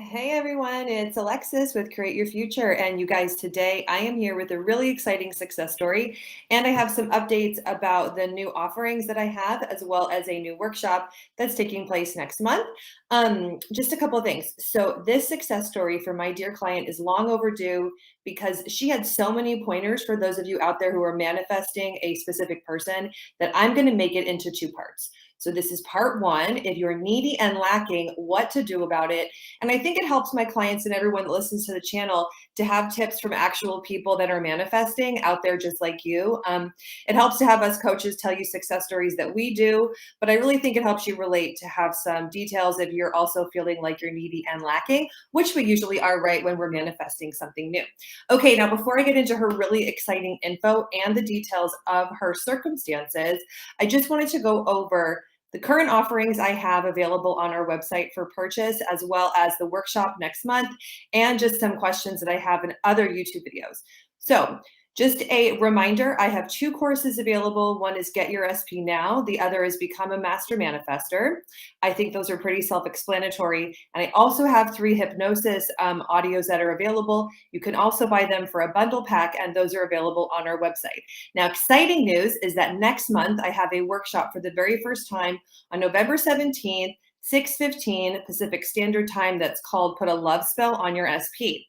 Hey everyone, it's Alexis with Create Your Future. And you guys, today I am here with a really exciting success story. And I have some updates about the new offerings that I have, as well as a new workshop that's taking place next month. Just a couple of things. So, this success story for my dear client is long overdue because she had so many pointers for those of you out there who are manifesting a specific person that I'm going to make it into two parts. So, this is part one. If you're needy and lacking, what to do about it. And I think it helps my clients and everyone that listens to the channel to have tips from actual people that are manifesting out there just like you. It helps to have us coaches tell you success stories that we do, but I really think it helps you relate to have some details if you're also feeling like you're needy and lacking, which we usually are right when we're manifesting something new. Okay, now before I get into her really exciting info and the details of her circumstances, I just wanted to go over the current offerings I have available on our website for purchase, as well as the workshop next month, and just some questions that I have in other YouTube videos. So, just a reminder, I have two courses available. One is Get Your SP Now. The other is Become a Master Manifester. I think those are pretty self-explanatory. And I also have 3 hypnosis audios that are available. You can also buy them for a bundle pack, and those are available on our website. Now, exciting news is that next month I have a workshop for the very first time on November 17th, 6:15 Pacific Standard Time, that's called Put a Love Spell on Your SP.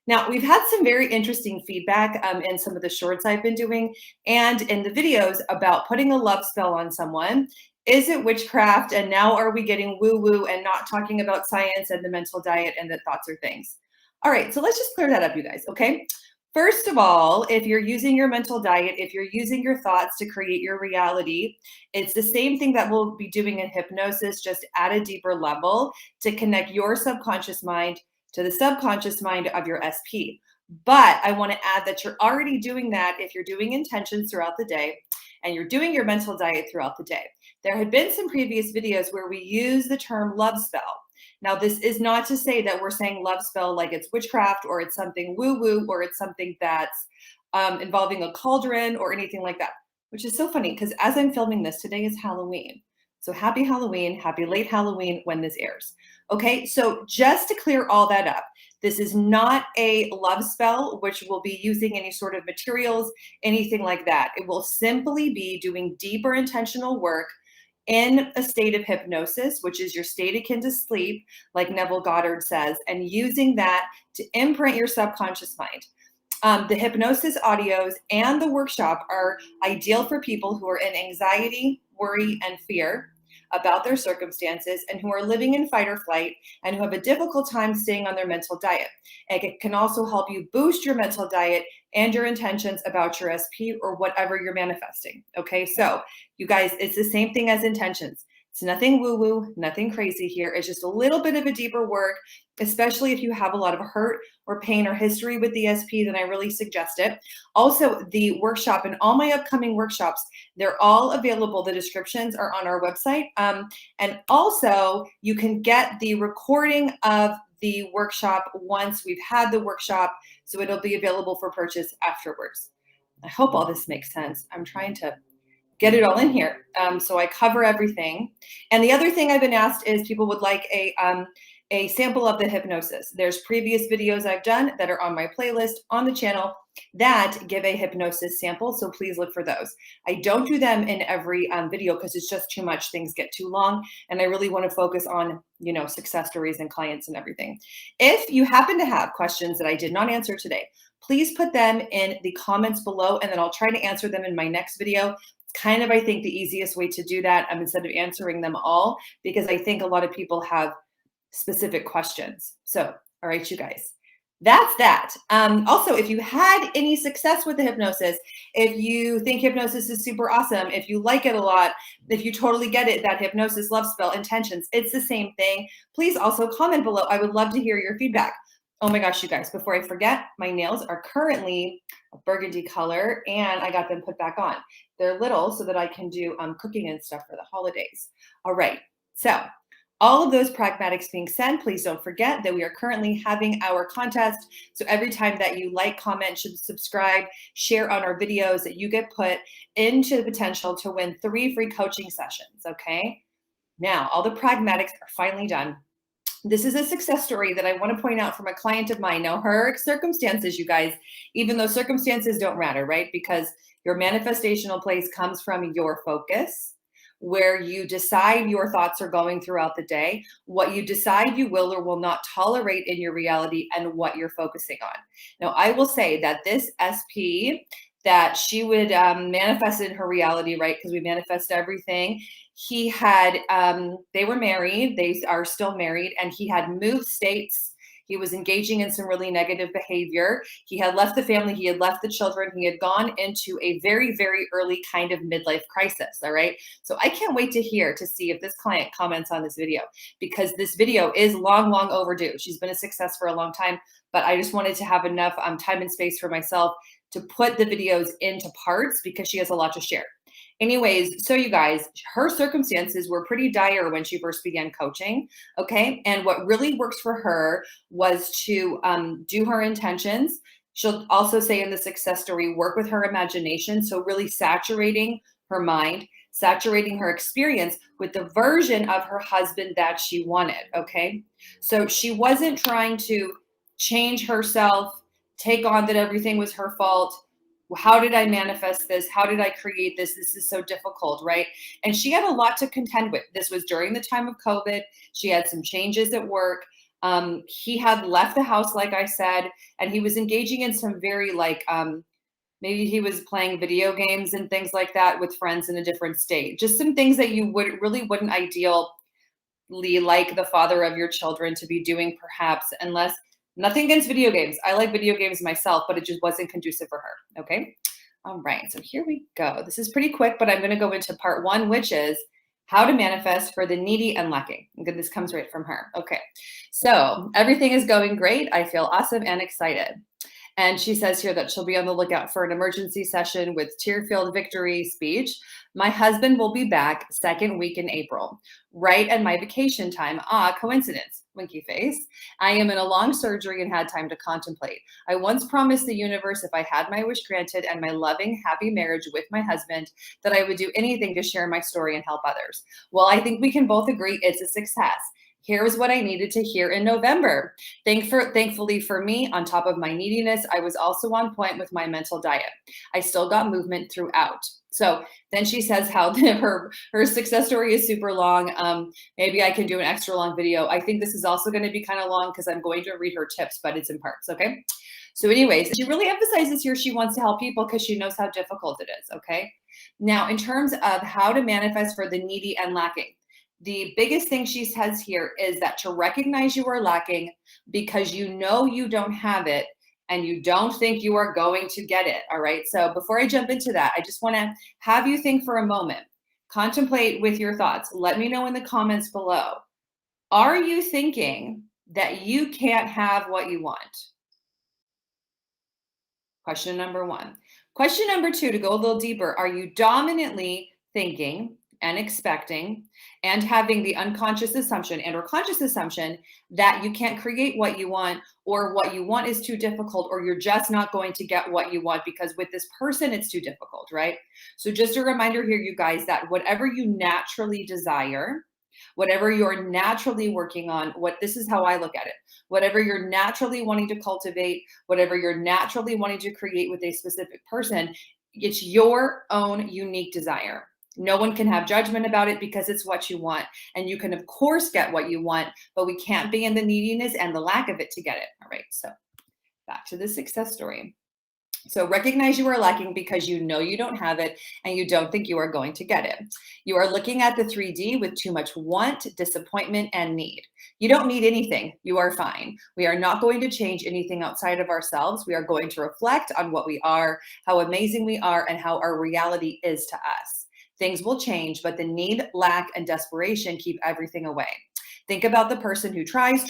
Now, we've had some very interesting feedback in some of the shorts I've been doing and in the videos about putting a love spell on someone. Is it witchcraft? And now are we getting woo-woo and not talking about science and the mental diet and the thoughts are things? All right, so let's just clear that up, you guys, okay? First of all, if you're using your mental diet, if you're using your thoughts to create your reality, it's the same thing that we'll be doing in hypnosis, just at a deeper level to connect your subconscious mind to the subconscious mind of your SP. But I want to add that you're already doing that if you're doing intentions throughout the day and you're doing your mental diet throughout the day. There had been some previous videos where we use the term love spell. Now, this is not to say that we're saying love spell like it's witchcraft or it's something woo-woo or it's something that's involving a cauldron or anything like that, which is so funny because as I'm filming this, today is Halloween. So happy Halloween, happy late Halloween when this airs. Okay, so just to clear all that up, this is not a love spell, which will be using any sort of materials, anything like that. It will simply be doing deeper intentional work in a state of hypnosis, which is your state akin to sleep, like Neville Goddard says, and using that to imprint your subconscious mind. The hypnosis audios and the workshop are ideal for people who are in anxiety, worry, and fear about their circumstances and who are living in fight or flight and who have a difficult time staying on their mental diet. And it can also help you boost your mental diet and your intentions about your SP or whatever you're manifesting. Okay, so you guys, it's the same thing as intentions. It's nothing woo-woo, nothing crazy here. It's just a little bit of a deeper work, especially if you have a lot of hurt or pain or history with the SP, then I really suggest it. Also, the workshop and all my upcoming workshops, they're all available. The descriptions are on our website. And also, you can get the recording of the workshop once we've had the workshop, so it'll be available for purchase afterwards. I hope all this makes sense. I'm trying to get it all in here. So I cover everything. And the other thing I've been asked is people would like a sample of the hypnosis. There's previous videos I've done that are on my playlist on the channel that give a hypnosis sample. So please look for those. I don't do them in every video because it's just too much. Things get too long. And I really want to focus on, success stories and clients and everything. If you happen to have questions that I did not answer today, please put them in the comments below and then I'll try to answer them in my next video. Kind of, I think, the easiest way to do that instead of answering them all, because I think a lot of people have specific questions. So, all right, you guys, that's that. Also, if you had any success with the hypnosis, if you think hypnosis is super awesome, if you like it a lot, if you totally get it, that hypnosis love spell intentions, it's the same thing. Please also comment below. I would love to hear your feedback. Oh my gosh, you guys, before I forget, my nails are currently a burgundy color and I got them put back on. They're little so that I can do cooking and stuff for the holidays. All right, so all of those pragmatics being said, please don't forget that we are currently having our contest. So every time that you like, comment, should subscribe, share on our videos, that you get put into the potential to win 3 free coaching sessions, okay? Now, all the pragmatics are finally done. This is a success story that I want to point out from a client of mine. Now, her circumstances, you guys, even though circumstances don't matter, right? Because your manifestational place comes from your focus, where you decide your thoughts are going throughout the day, what you decide you will or will not tolerate in your reality, and what you're focusing on. Now, I will say that this SP that she would manifest in her reality, right? Because we manifest everything. He had, they were married, they are still married, and he had moved states. He was engaging in some really negative behavior. He had left the family, he had left the children, he had gone into a very, very early kind of midlife crisis. All right. So I can't wait to see if this client comments on this video, because this video is long, long overdue. She's been a success for a long time, but I just wanted to have enough time and space for myself to put the videos into parts because she has a lot to share. Anyways, so you guys, her circumstances were pretty dire when she first began coaching. Okay. And what really works for her was to do her intentions. She'll also say in the success story, work with her imagination. So really saturating her mind, saturating her experience with the version of her husband that she wanted. Okay. So she wasn't trying to change herself, take on that everything was her fault. How did I manifest this? How did I create this? This is so difficult, right? And she had a lot to contend with. This was during the time of COVID. She had some changes at work. He had left the house, like I said, and he was engaging in some very maybe he was playing video games and things like that with friends in a different state. Just some things that you wouldn't ideally like the father of your children to be doing, perhaps, unless. Nothing against video games. I like video games myself, but it just wasn't conducive for her. Okay. All right. So here we go. This is pretty quick, but I'm going to go into part 1, which is how to manifest for the needy and lacking. Okay, this comes right from her. Okay. So everything is going great. I feel awesome and excited. And she says here that she'll be on the lookout for an emergency session with tear-filled victory speech. My husband will be back second week in April, right at my vacation time. Ah, coincidence, winky face. I am in a long surgery and had time to contemplate. I once promised the universe if I had my wish granted and my loving, happy marriage with my husband, that I would do anything to share my story and help others. Well, I think we can both agree it's a success. Here's what I needed to hear in November. Thankfully for me, on top of my neediness, I was also on point with my mental diet. I still got movement throughout. So then she says how her success story is super long. Maybe I can do an extra long video. I think this is also going to be kind of long because I'm going to read her tips, but it's in parts. Okay. So anyways, she really emphasizes here she wants to help people because she knows how difficult it is. Okay. Now, in terms of how to manifest for the needy and lacking, the biggest thing she says here is that to recognize you are lacking because you know you don't have it and you don't think you are going to get it. All right. So before I jump into that, I just want to have you think for a moment, contemplate with your thoughts. Let me know in the comments below. Are you thinking that you can't have what you want? Question number 1. Question number 2, to go a little deeper, are you dominantly thinking and expecting and having the unconscious assumption and or conscious assumption that you can't create what you want, or what you want is too difficult, or you're just not going to get what you want because with this person it's too difficult, right? So just a reminder here, you guys, that whatever you naturally desire, whatever you're naturally working on, this is how I look at it. Whatever you're naturally wanting to cultivate, whatever you're naturally wanting to create with a specific person, it's your own unique desire. No one can have judgment about it because it's what you want. And you can, of course, get what you want, but we can't be in the neediness and the lack of it to get it. All right. So back to the success story. So recognize you are lacking because you know you don't have it and you don't think you are going to get it. You are looking at the 3D with too much want, disappointment, and need. You don't need anything. You are fine. We are not going to change anything outside of ourselves. We are going to reflect on what we are, how amazing we are, and how our reality is to us. Things will change, but the need, lack, and desperation keep everything away. Think about the person who tries,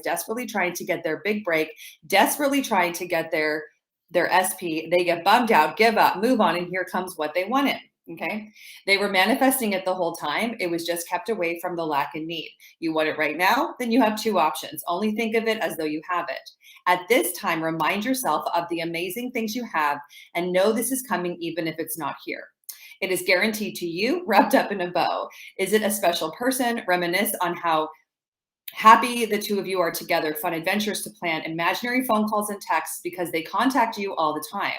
desperately trying to get their big break, desperately trying to get their SP. They get bummed out, give up, move on, and here comes what they wanted. Okay. They were manifesting it the whole time. It was just kept away from the lack and need. You want it right now? Then you have 2 options. Only think of it as though you have it. At this time, remind yourself of the amazing things you have and know this is coming even if it's not here. It is guaranteed to you, wrapped up in a bow. Is it a special person? Reminisce on how Happy the two of you are together, fun adventures to plan, imaginary phone calls and texts because they contact you all the time.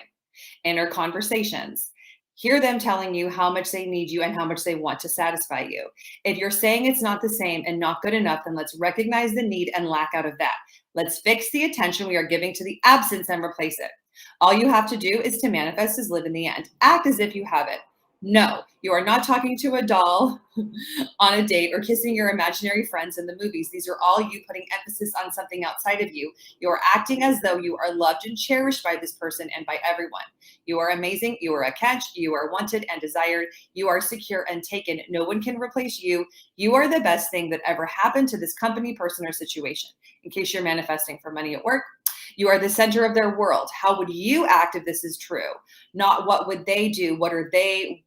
Inner conversations. Hear them telling you how much they need you and how much they want to satisfy you. If you're saying it's not the same and not good enough, then let's recognize the need and lack out of that. Let's fix the attention we are giving to the absence and replace it. All you have to do is to manifest as live in the end. Act as if you have it. No, you are not talking to a doll on a date or kissing your imaginary friends in the movies. These are all you putting emphasis on something outside of you. You are acting as though you are loved and cherished by this person and by everyone. You are amazing. You are a catch. You are wanted and desired. You are secure and taken. No one can replace you. You are the best thing that ever happened to this company, person, or situation. In case you're manifesting for money at work, you are the center of their world. How would you act if this is true? Not what would they do? What are they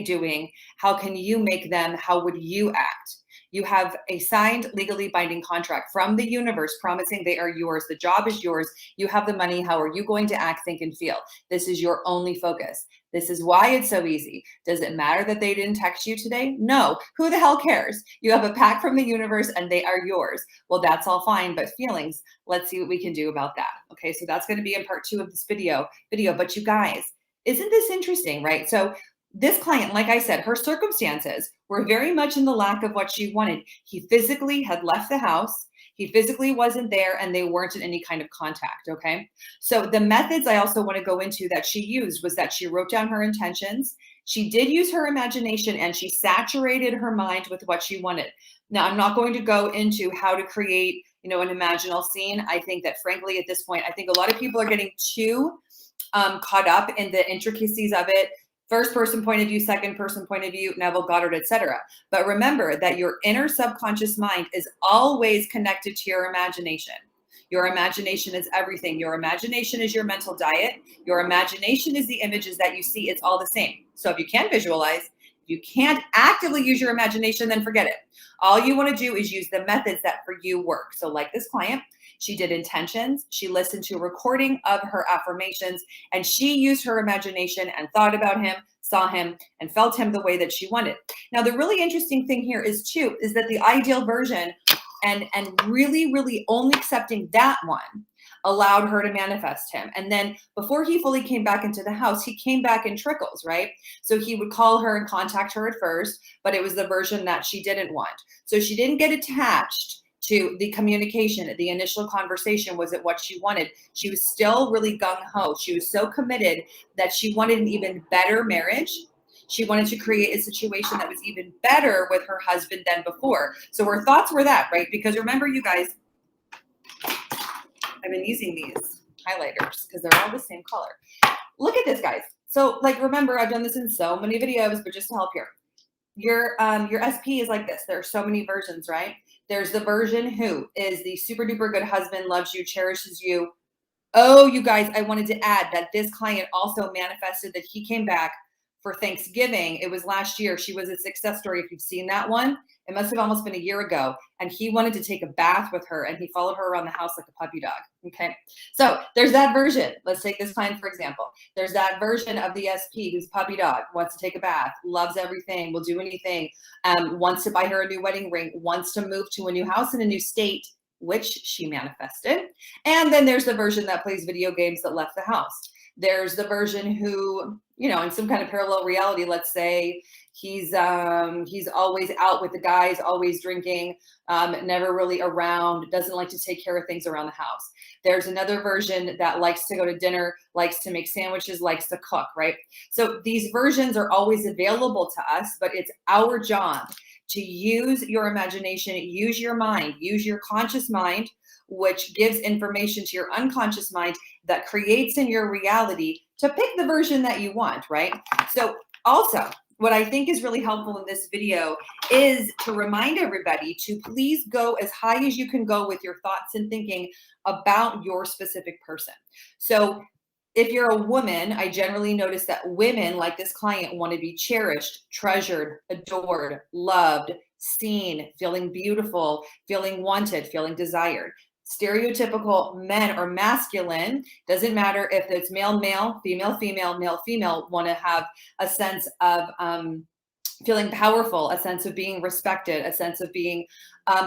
doing? How can you make them? How would you act? You have a signed, legally binding contract from the universe promising they are yours. The job is yours. You have the money. How are you going to act, think, and feel? This is your only focus. This is why it's so easy. Does it matter that they didn't text you today? No. Who the hell cares? You have a pack from the universe and they are yours. Well, that's all fine, but feelings, let's see what we can do about that. Okay, so that's going to be in part 2 of this video. But you guys, isn't this interesting, right? So this client, like I said, her circumstances were very much in the lack of what she wanted. He physically had left the house. He physically wasn't there and they weren't in any kind of contact, okay? So the methods I also want to go into that she used was that she wrote down her intentions. She did use her imagination and she saturated her mind with what she wanted. Now, I'm not going to go into how to create, an imaginal scene. I think that frankly, at this point, I think a lot of people are getting too caught up in the intricacies of it. First person point of view, second person point of view, Neville Goddard, etc. But remember that your inner subconscious mind is always connected to your imagination. Your imagination is everything. Your imagination is your mental diet. Your imagination is the images that you see. It's all the same. So if you can visualize, if you can't actively use your imagination, then forget it. All you want to do is use the methods that for you work. So like this client, she did intentions. She listened to a recording of her affirmations and she used her imagination and thought about him, saw him, and felt him the way that she wanted. Now, the really interesting thing here is that the ideal version and really, really only accepting that one allowed her to manifest him. And then before he fully came back into the house, he came back in trickles, right? So he would call her and contact her at first, but it was the version that she didn't want. So she didn't get attached to the communication. The initial conversation was it what she wanted. She was still really gung-ho. She was so committed that she wanted an even better marriage. She wanted to create a situation that was even better with her husband than before. So her thoughts were that, right? Because remember, you guys, I've been using these highlighters because they're all the same color. Look at this, guys. So remember, I've done this in so many videos, but just to help here. Your SP is like this. There are so many versions, right? There's the version who is the super duper good husband, loves you, cherishes you. Oh, you guys, I wanted to add that this client also manifested that he came back for Thanksgiving. It was last year. She was a success story. If you've seen that one, it must have almost been a year ago. And he wanted to take a bath with her and he followed her around the house like a puppy dog. Okay. So there's that version. Let's take this client, for example. There's that version of the SP who's puppy dog, wants to take a bath, loves everything, will do anything, wants to buy her a new wedding ring, wants to move to a new house in a new state, which she manifested. And then there's the version that plays video games that left the house. There's the version who, in some kind of parallel reality, let's say he's always out with the guys, always drinking, never really around, doesn't like to take care of things around the house. There's another version that likes to go to dinner, likes to make sandwiches, likes to cook, right? So these versions are always available to us, but it's our job to use your imagination, use your mind, use your conscious mind, which gives information to your unconscious mind that creates in your reality to pick the version that you want, right? So also, what I think is really helpful in this video is to remind everybody to please go as high as you can go with your thoughts and thinking about your specific person. So if you're a woman, I generally notice that women like this client want to be cherished, treasured, adored, loved, seen, feeling beautiful, feeling wanted, feeling desired. Stereotypical men or masculine, doesn't matter if it's male, male, female, female, male, female, want to have a sense of, feeling powerful, a sense of being respected, a sense of being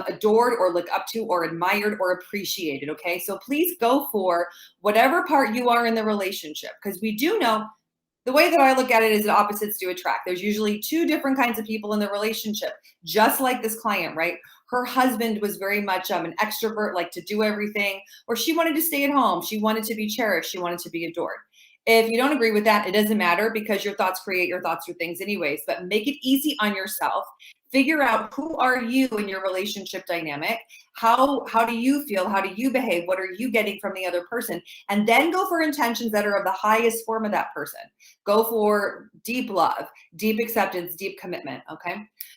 adored or looked up to or admired or appreciated. Okay, so please go for whatever part you are in the relationship, because we do know the way that I look at it is that opposites do attract. There's usually two different kinds of people in the relationship, just like this client, right? Her husband was very much an extrovert, like to do everything, or she wanted to stay at home. She wanted to be cherished. She wanted to be adored. If you don't agree with that, it doesn't matter, because your thoughts create your thoughts or things anyways, but make it easy on yourself. Figure out, who are you in your relationship dynamic? How do you feel? How do you behave? What are you getting from the other person? And then go for intentions that are of the highest form of that person. Go for deep love, deep acceptance, deep commitment, okay?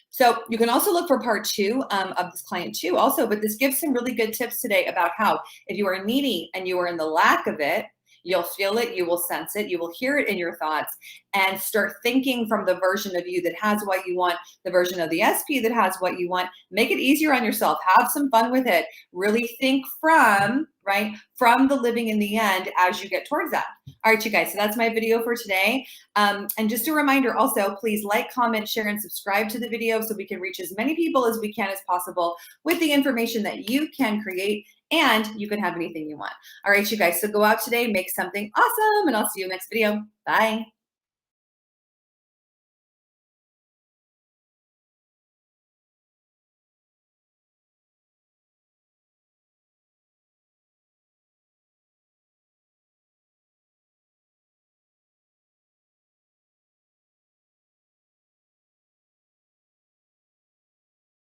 So you can also look for part 2 of this client too also, but this gives some really good tips today about how, if you are needy and you are in the lack of it, you'll feel it, you will sense it, you will hear it in your thoughts, and start thinking from the version of you that has what you want, the version of the SP that has what you want. Make it easier on yourself. Have some fun with it. Really think from the living in the end as you get towards that. All right, you guys, so that's my video for today. And just a reminder also, please like, comment, share, and subscribe to the video so we can reach as many people as we can as possible with the information that you can create, and you can have anything you want. All right, you guys, so go out today, make something awesome, and I'll see you next video. Bye.